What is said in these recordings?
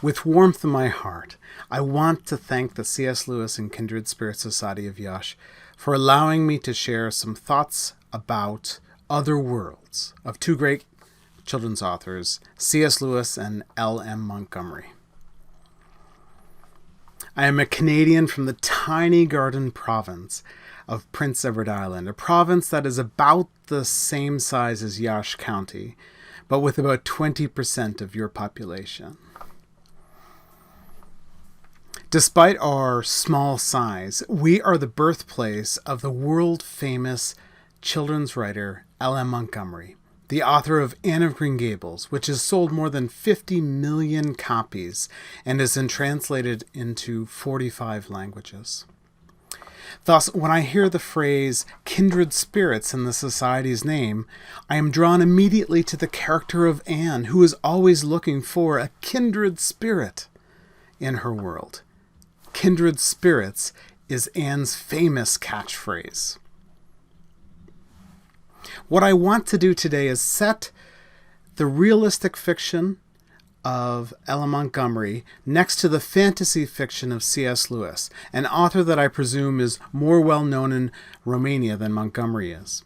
With warmth in my heart, I want to thank the C.S. Lewis and Kindred Spirit Society of Iași for allowing me to share some thoughts about other worlds of two great children's authors, C.S. Lewis and L.M. Montgomery. I am a Canadian from the tiny garden province of Prince Edward Island, a province that is about the same size as Iași County, but with about 20% of your population. Despite our small size, we are the birthplace of the world-famous children's writer L.M. Montgomery, the author of Anne of Green Gables, which has sold more than 50 million copies and has been translated into 45 languages. Thus, when I hear the phrase kindred spirits in the society's name, I am drawn immediately to the character of Anne, who is always looking for a kindred spirit in her world. Kindred spirits is Anne's famous catchphrase. What I want to do today is set the realistic fiction of L.M. Montgomery next to the fantasy fiction of C.S. Lewis, an author that I presume is more well known in Romania than Montgomery is.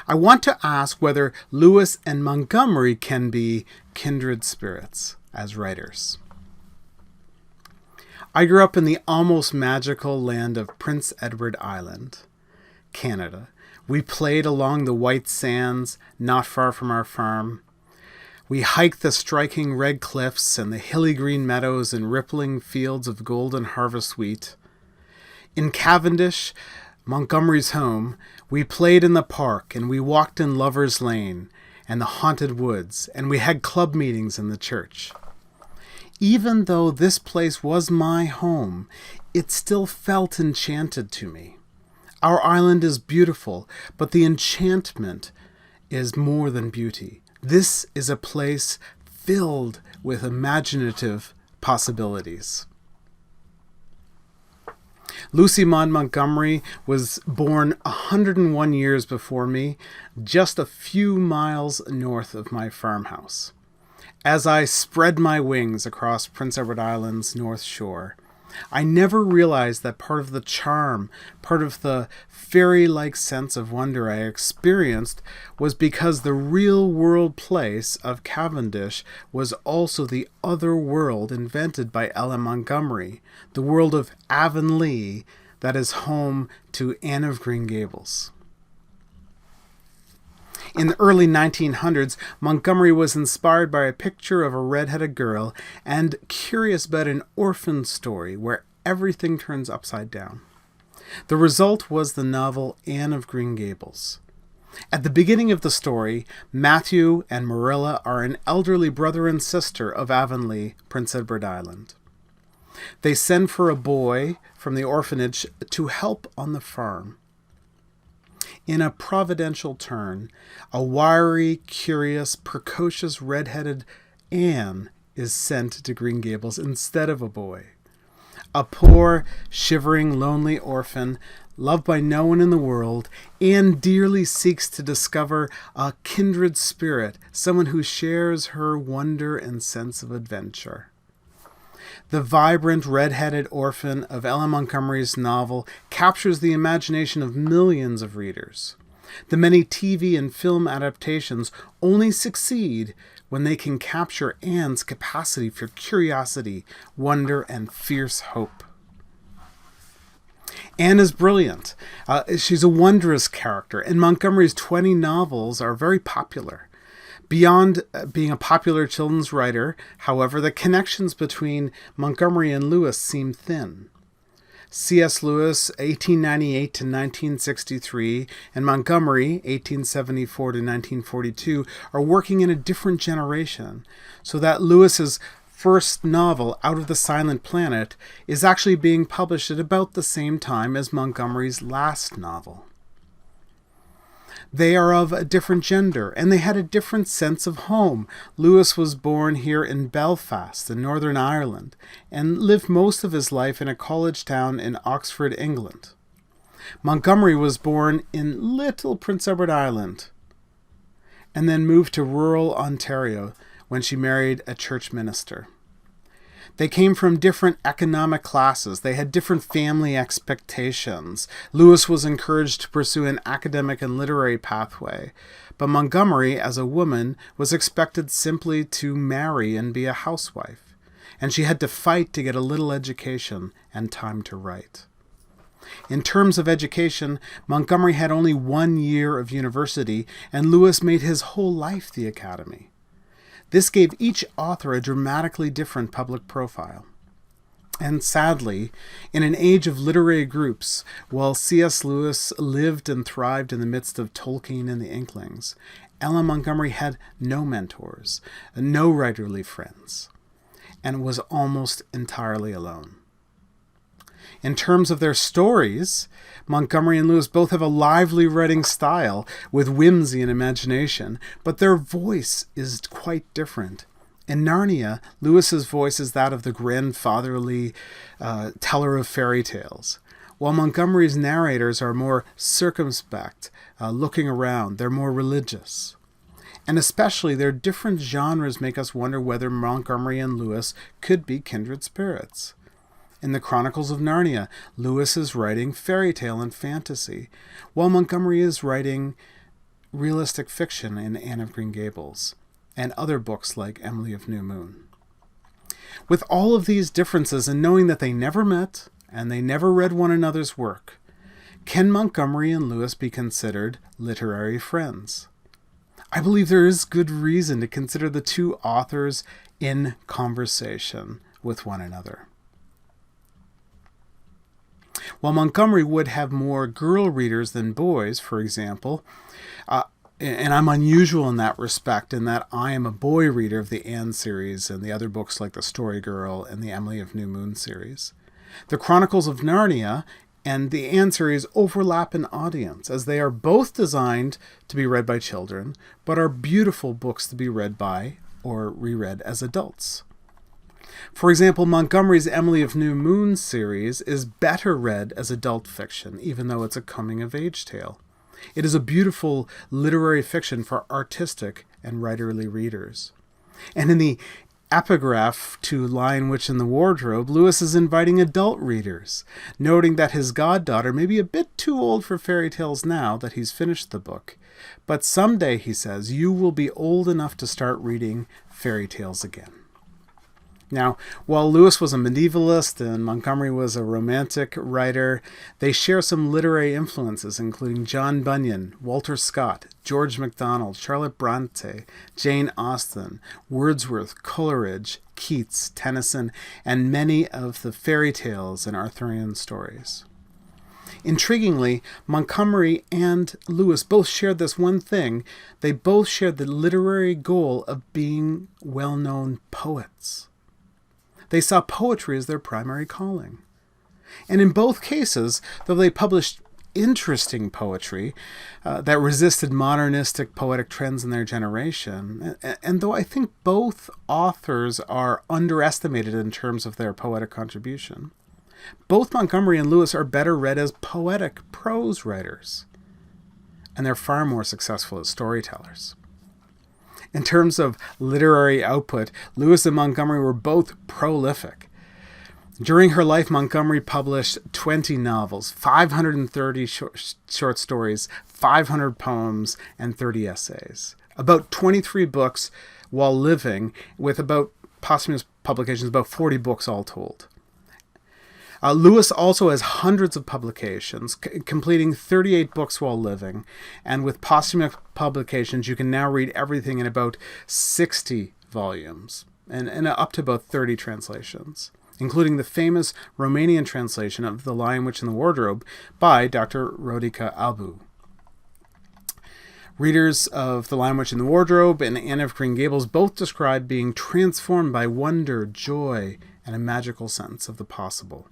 I want to ask whether Lewis and Montgomery can be kindred spirits as writers. I grew up in the almost magical land of Prince Edward Island, Canada. We played along the white sands not far from our farm. We hiked the striking red cliffs and the hilly green meadows and rippling fields of golden harvest wheat. In Cavendish, Montgomery's home, we played in the park and we walked in Lover's Lane and the haunted woods, and we had club meetings in the church. Even though this place was my home, it still felt enchanted to me. Our island is beautiful, but the enchantment is more than beauty. This is a place filled with imaginative possibilities. Lucy Maud Montgomery was born 101 years before me, just a few miles north of my farmhouse. As I spread my wings across Prince Edward Island's north shore, I never realized that part of the charm, part of the fairy-like sense of wonder I experienced was because the real-world place of Cavendish was also the other world invented by L.M. Montgomery, the world of Avonlea that is home to Anne of Green Gables. In the early 1900s, Montgomery was inspired by a picture of a red-headed girl and curious about an orphan story where everything turns upside down. The result was the novel Anne of Green Gables. At the beginning of the story, Matthew and Marilla are an elderly brother and sister of Avonlea, Prince Edward Island. They send for a boy from the orphanage to help on the farm. In a providential turn, a wiry, curious, precocious, red-headed Anne is sent to Green Gables instead of a boy. A poor, shivering, lonely orphan, loved by no one in the world, Anne dearly seeks to discover a kindred spirit, someone who shares her wonder and sense of adventure. The vibrant, red-headed orphan of L.M. Montgomery's novel captures the imagination of millions of readers. The many TV and film adaptations only succeed when they can capture Anne's capacity for curiosity, wonder, and fierce hope. Anne is brilliant. She's a wondrous character, and Montgomery's 20 novels are very popular. Beyond being a popular children's writer, however, the connections between Montgomery and Lewis seem thin. C.S. Lewis, 1898 to 1963, and Montgomery, 1874 to 1942, are working in a different generation, so that Lewis's first novel, Out of the Silent Planet, is actually being published at about the same time as Montgomery's last novel. They are of a different gender, and they had a different sense of home. Lewis was born here in Belfast, in Northern Ireland, and lived most of his life in a college town in Oxford, England. Montgomery was born in Little Prince Edward Island, and then moved to rural Ontario when she married a church minister. They came from different economic classes. They had different family expectations. Lewis was encouraged to pursue an academic and literary pathway, but Montgomery, as a woman, was expected simply to marry and be a housewife, and she had to fight to get a little education and time to write. In terms of education, Montgomery had only 1 year of university, and Lewis made his whole life the academy. This gave each author a dramatically different public profile. And sadly, in an age of literary groups, while C.S. Lewis lived and thrived in the midst of Tolkien and the Inklings, Ellen Montgomery had no mentors, no writerly friends, and was almost entirely alone. In terms of their stories, Montgomery and Lewis both have a lively writing style with whimsy and imagination, but their voice is quite different. In Narnia, Lewis's voice is that of the grandfatherly teller of fairy tales, while Montgomery's narrators are more circumspect, looking around. They're more religious. And especially their different genres make us wonder whether Montgomery and Lewis could be kindred spirits. In the Chronicles of Narnia, Lewis is writing fairy tale and fantasy, while Montgomery is writing realistic fiction in Anne of Green Gables, and other books like Emily of New Moon. With all of these differences, and knowing that they never met and they never read one another's work, can Montgomery and Lewis be considered literary friends? I believe there is good reason to consider the two authors in conversation with one another. While Montgomery would have more girl readers than boys, for example, and I'm unusual in that respect, in that I am a boy reader of the Anne series and the other books like The Story Girl and the Emily of New Moon series, the Chronicles of Narnia and the Anne series overlap in audience, as they are both designed to be read by children, but are beautiful books to be read by or reread as adults. For example, Montgomery's Emily of New Moon series is better read as adult fiction, even though it's a coming-of-age tale. It is a beautiful literary fiction for artistic and writerly readers. And in the epigraph to Lion, Witch, and the Wardrobe, Lewis is inviting adult readers, noting that his goddaughter may be a bit too old for fairy tales now that he's finished the book, but someday, he says, you will be old enough to start reading fairy tales again. Now, while Lewis was a medievalist and Montgomery was a romantic writer, they share some literary influences, including John Bunyan, Walter Scott, George MacDonald, Charlotte Bronte, Jane Austen, Wordsworth, Coleridge, Keats, Tennyson, and many of the fairy tales and Arthurian stories. Intriguingly, Montgomery and Lewis both shared this one thing. They both shared the literary goal of being well-known poets. They saw poetry as their primary calling. And in both cases, though they published interesting poetry that resisted modernistic poetic trends in their generation, and though I think both authors are underestimated in terms of their poetic contribution, both Montgomery and Lewis are better read as poetic prose writers, and they're far more successful as storytellers. In terms of literary output, Lewis and Montgomery were both prolific. During her life, Montgomery published 20 novels, 530 short stories, 500 poems, and 30 essays. About 23 books while living, with about posthumous publications, about 40 books all told. Lewis also has hundreds of publications, completing 38 books while living, and with posthumous publications, you can now read everything in about 60 volumes, and up to about 30 translations, including the famous Romanian translation of The Lion, Witch, and the Wardrobe by Dr. Rodica Albu. Readers of The Lion, Witch, and the Wardrobe and Anne of Green Gables both describe being transformed by wonder, joy, and a magical sense of the possible.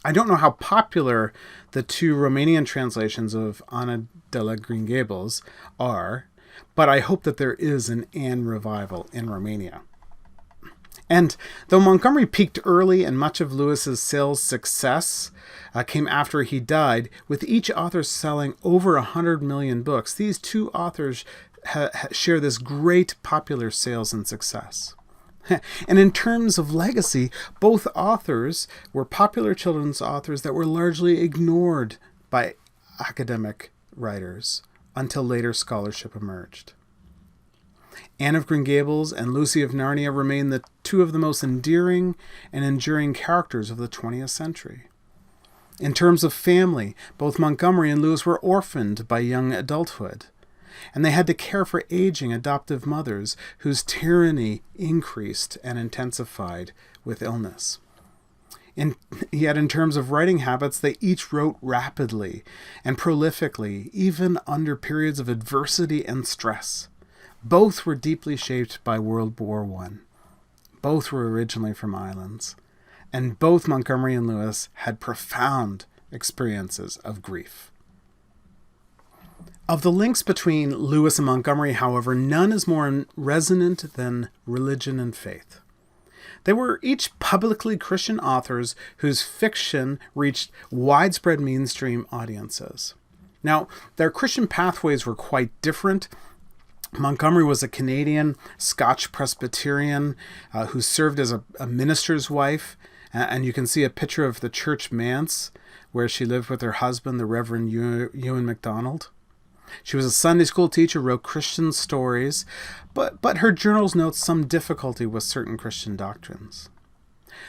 I don't know how popular the two Romanian translations of Ana de la Green Gables are, but I hope that there is an Anne revival in Romania. And though Montgomery peaked early and much of Lewis's sales success came after he died, with each author selling over 100 million books, these two authors share this great popular sales and success. And in terms of legacy, both authors were popular children's authors that were largely ignored by academic writers until later scholarship emerged. Anne of Green Gables and Lucy of Narnia remain the two of the most endearing and enduring characters of the 20th century. In terms of family, both Montgomery and Lewis were orphaned by young adulthood, and they had to care for aging adoptive mothers whose tyranny increased and intensified with illness. Yet in terms of writing habits, they each wrote rapidly and prolifically, even under periods of adversity and stress. Both were deeply shaped by World War I. Both were originally from islands. And both Montgomery and Lewis had profound experiences of grief. Of the links between Lewis and Montgomery, however, none is more resonant than religion and faith. They were each publicly Christian authors whose fiction reached widespread mainstream audiences. Now, their Christian pathways were quite different. Montgomery was a Canadian Scotch Presbyterian who served as a minister's wife, and you can see a picture of the church manse where she lived with her husband, the Reverend Ewan MacDonald. She was a Sunday school teacher, wrote Christian stories, but her journals note some difficulty with certain Christian doctrines.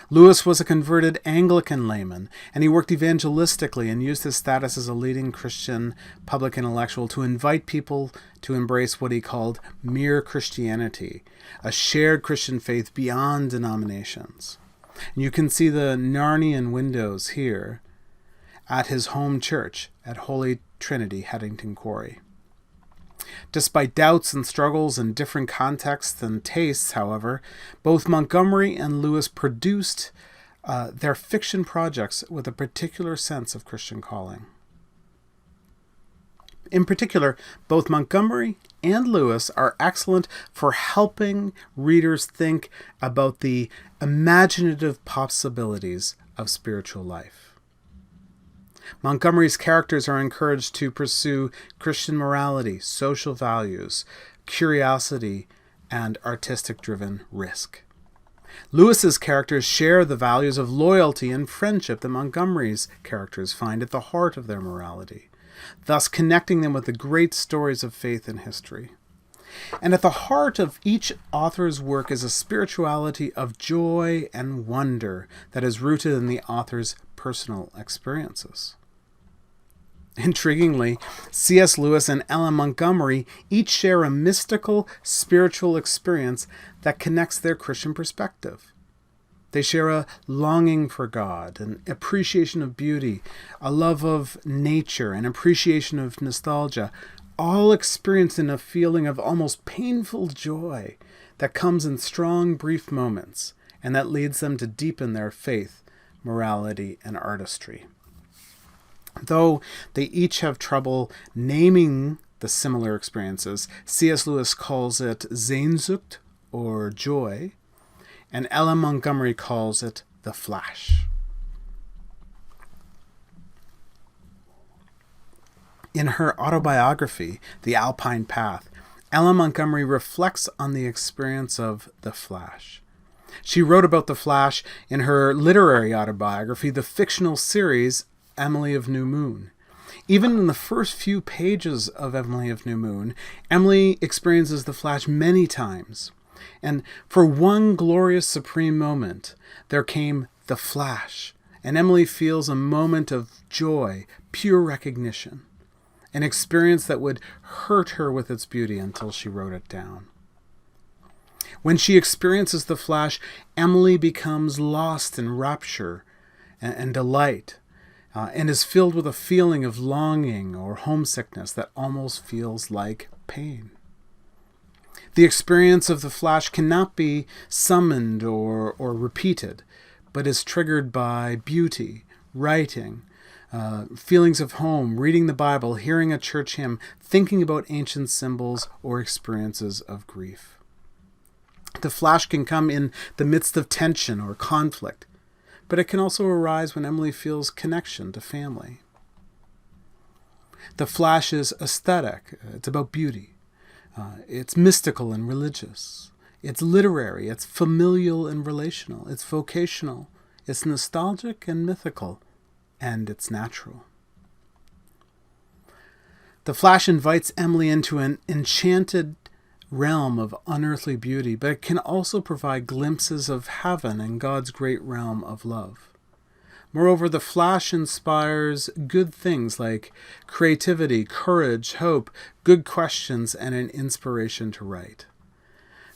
Lewis was a converted Anglican layman, and he worked evangelistically and used his status as a leading Christian public intellectual to invite people to embrace what he called mere Christianity, a shared Christian faith beyond denominations. And you can see the Narnian windows here at his home church at Holy Trinity, Headington Quarry. Despite doubts and struggles in different contexts and tastes, however, both Montgomery and Lewis produced their fiction projects with a particular sense of Christian calling. In particular, both Montgomery and Lewis are excellent for helping readers think about the imaginative possibilities of spiritual life. Montgomery's characters are encouraged to pursue Christian morality, social values, curiosity, and artistic-driven risk. Lewis's characters share the values of loyalty and friendship that Montgomery's characters find at the heart of their morality, thus connecting them with the great stories of faith and history. And at the heart of each author's work is a spirituality of joy and wonder that is rooted in the author's personal experiences. Intriguingly, C.S. Lewis and Ellen Montgomery each share a mystical, spiritual experience that connects their Christian perspective. They share a longing for God, an appreciation of beauty, a love of nature, an appreciation of nostalgia, all experienced in a feeling of almost painful joy that comes in strong, brief moments, and that leads them to deepen their faith, morality, and artistry. Though they each have trouble naming the similar experiences, C.S. Lewis calls it Sehnsucht, or joy, and Ellen Montgomery calls it the flash. In her autobiography, The Alpine Path, Ellen Montgomery reflects on the experience of the flash. She wrote about the flash in her literary autobiography, the fictional series Emily of New Moon. Even in the first few pages of Emily of New Moon, Emily experiences the flash many times. And for one glorious supreme moment, there came the flash, and Emily feels a moment of joy, pure recognition, an experience that would hurt her with its beauty until she wrote it down. When she experiences the flash, Emily becomes lost in rapture and delight, and is filled with a feeling of longing or homesickness that almost feels like pain. The experience of the flash cannot be summoned or repeated, but is triggered by beauty, writing, feelings of home, reading the Bible, hearing a church hymn, thinking about ancient symbols, or experiences of grief. The flash can come in the midst of tension or conflict, but it can also arise when Emily feels connection to family. The flash is aesthetic. It's about beauty. It's mystical and religious. It's literary, it's familial and relational, it's vocational, it's nostalgic and mythical, and it's natural. The Flash invites Emily into an enchanted realm of unearthly beauty, but it can also provide glimpses of heaven and God's great realm of love. Moreover, the Flash inspires good things like creativity, courage, hope, good questions, and an inspiration to write.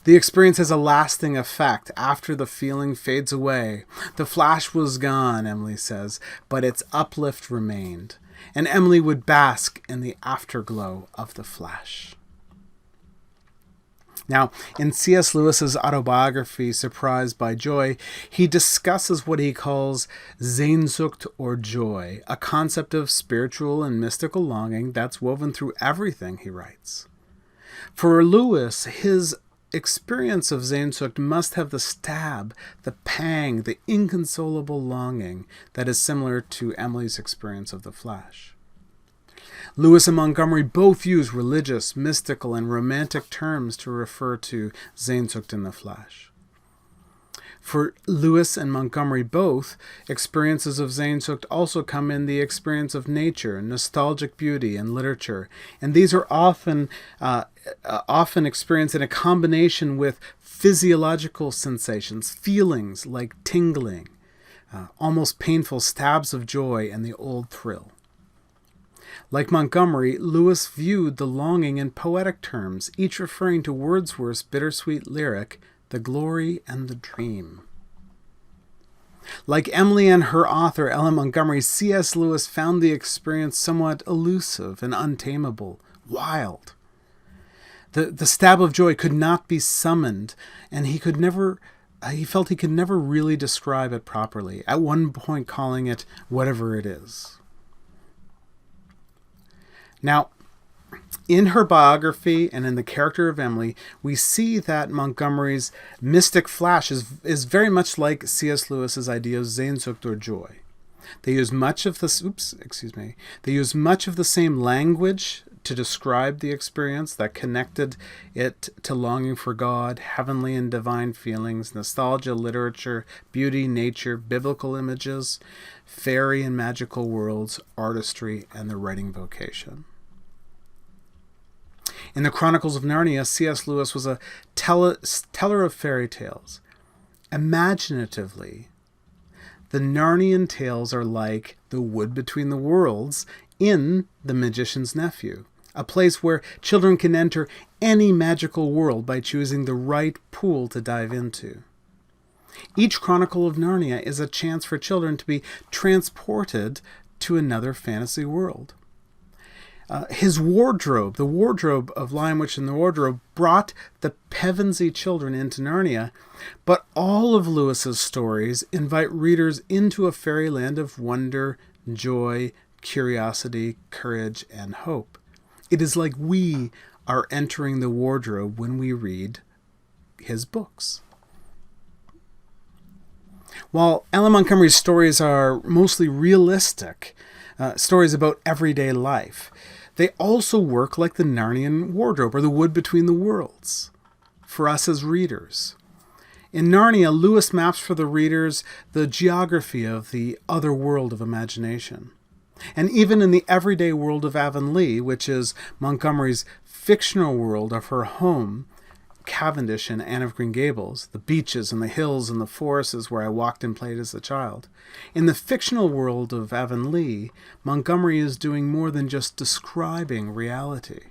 The experience has a lasting effect after the feeling fades away. The Flash was gone, Emily says, but its uplift remained, and Emily would bask in the afterglow of the Flash. Now, in C.S. Lewis's autobiography, Surprised by Joy, he discusses what he calls Sehnsucht or joy, a concept of spiritual and mystical longing that's woven through everything he writes. For Lewis, his experience of Sehnsucht must have the stab, the pang, the inconsolable longing that is similar to Emily's experience of the Flash. Lewis and Montgomery both use religious, mystical, and romantic terms to refer to Sehnsucht in the Flash. For Lewis and Montgomery both, experiences of Sehnsucht also come in the experience of nature, nostalgic beauty, and literature, and these are often experienced in a combination with physiological sensations, feelings like tingling, almost painful stabs of joy, and the old thrill. Like Montgomery, Lewis viewed the longing in poetic terms, each referring to Wordsworth's bittersweet lyric, The Glory and the Dream. Like Emily and her author, Ellen Montgomery, C.S. Lewis found the experience somewhat elusive and untamable, wild. The stab of joy could not be summoned, and he felt he could never really describe it properly, at one point calling it whatever it is. Now, in her biography and in the character of Emily, we see that Montgomery's mystic flash is very much like C.S. Lewis's idea of Sehnsucht or joy. They use much of the same language to describe the experience that connected it to longing for God, heavenly and divine feelings, nostalgia, literature, beauty, nature, biblical images, fairy and magical worlds, artistry, and the writing vocation. In the Chronicles of Narnia, C.S. Lewis was a teller of fairy tales. Imaginatively, the Narnian tales are like the wood between the worlds in The Magician's Nephew, a place where children can enter any magical world by choosing the right pool to dive into. Each Chronicle of Narnia is a chance for children to be transported to another fantasy world. His wardrobe, the wardrobe of Lion, Witch, and the Wardrobe, brought the Pevensey children into Narnia, but all of Lewis's stories invite readers into a fairyland of wonder, joy, curiosity, courage, and hope. It is like we are entering the wardrobe when we read his books. While Ellen Montgomery's stories are mostly realistic, stories about everyday life, they also work like the Narnian wardrobe or the wood between the worlds for us as readers. In Narnia, Lewis maps for the readers the geography of the other world of imagination. And even in the everyday world of Avonlea, which is Montgomery's fictional world of her home, Cavendish and Anne of Green Gables, the beaches and the hills and the forests where I walked and played as a child. In the fictional world of Avonlea, Montgomery is doing more than just describing reality.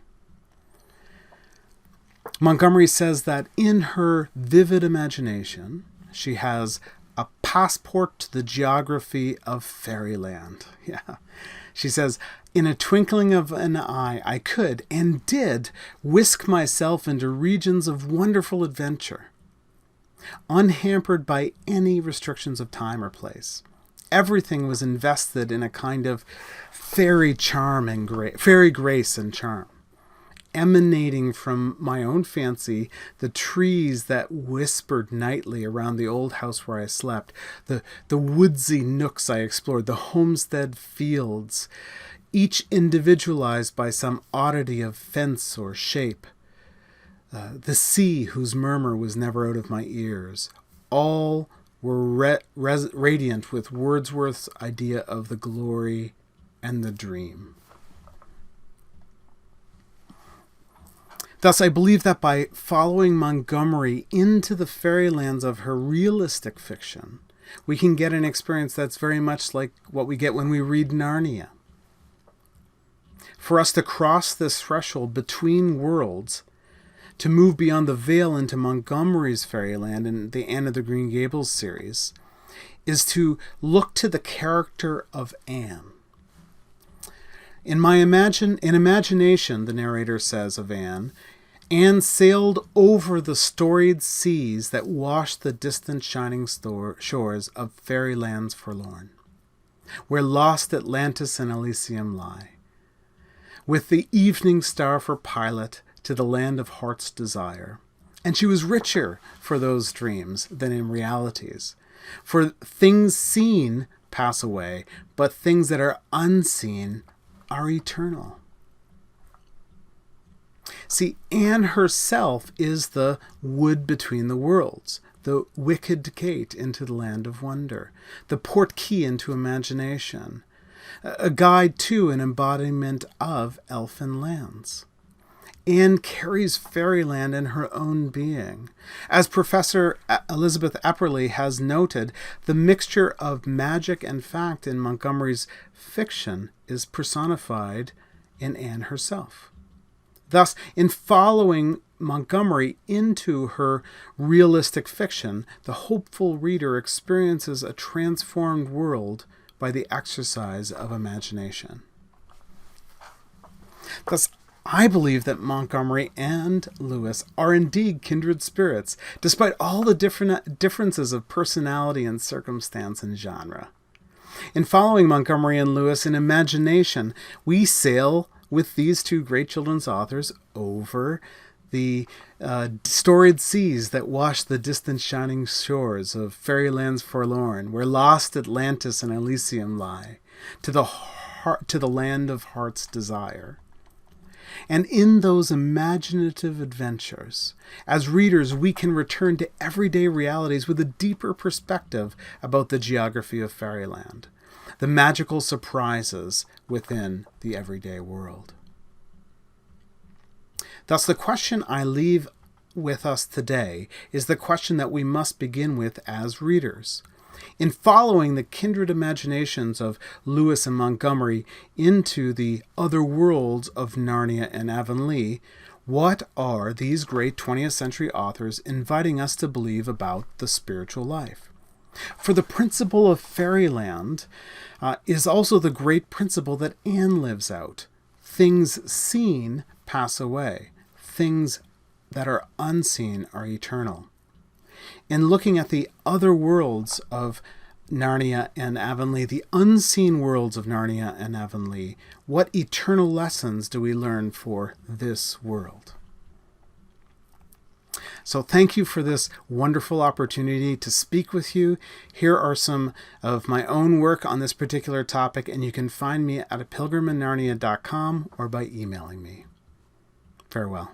Montgomery says that in her vivid imagination, she has a passport to the geography of Fairyland. Yeah. She says, in a twinkling of an eye, I could, and did, whisk myself into regions of wonderful adventure, unhampered by any restrictions of time or place. Everything was invested in a kind of fairy grace and charm. Emanating from my own fancy, the trees that whispered nightly around the old house where I slept, the woodsy nooks I explored, the homestead fields, each individualized by some oddity of fence or shape. the sea whose murmur was never out of my ears, all were radiant with Wordsworth's idea of the glory and the dream. Thus, I believe that by following Montgomery into the fairylands of her realistic fiction, we can get an experience that's very much like what we get when we read Narnia. For us to cross this threshold between worlds, to move beyond the veil into Montgomery's Fairyland in the Anne of the Green Gables series, is to look to the character of Anne. In imagination, the narrator says of Anne sailed over the storied seas that washed the distant shining shores of Fairylands forlorn, where lost Atlantis and Elysium lie, with the evening star for pilot to the land of heart's desire. And she was richer for those dreams than in realities. For things seen pass away, but things that are unseen are eternal. See, Anne herself is the wood between the worlds, the wicket gate into the land of wonder, the port key into imagination, a guide to an embodiment of elfin lands. Anne carries fairyland in her own being. As Professor Elizabeth Epperly has noted, the mixture of magic and fact in Montgomery's fiction is personified in Anne herself. Thus, in following Montgomery into her realistic fiction, the hopeful reader experiences a transformed world by the exercise of imagination. Thus, I believe that Montgomery and Lewis are indeed kindred spirits, despite all the differences of personality and circumstance and genre. In following Montgomery and Lewis in imagination, we sail with these two great children's authors over the storied seas that wash the distant shining shores of Fairylands forlorn, where lost Atlantis and Elysium lie, to the land of heart's desire. And in those imaginative adventures, as readers, we can return to everyday realities with a deeper perspective about the geography of Fairyland, the magical surprises within the everyday world. Thus, the question I leave with us today is the question that we must begin with as readers. In following the kindred imaginations of Lewis and Montgomery into the other worlds of Narnia and Avonlea, what are these great 20th century authors inviting us to believe about the spiritual life? For the principle of Fairyland is also the great principle that Anne lives out. Things seen pass away. Things that are unseen are eternal. In looking at the other worlds of Narnia and Avonlea, the unseen worlds of Narnia and Avonlea, what eternal lessons do we learn for this world? So thank you for this wonderful opportunity to speak with you. Here are some of my own work on this particular topic, and you can find me at apilgriminnarnia.com or by emailing me. Farewell.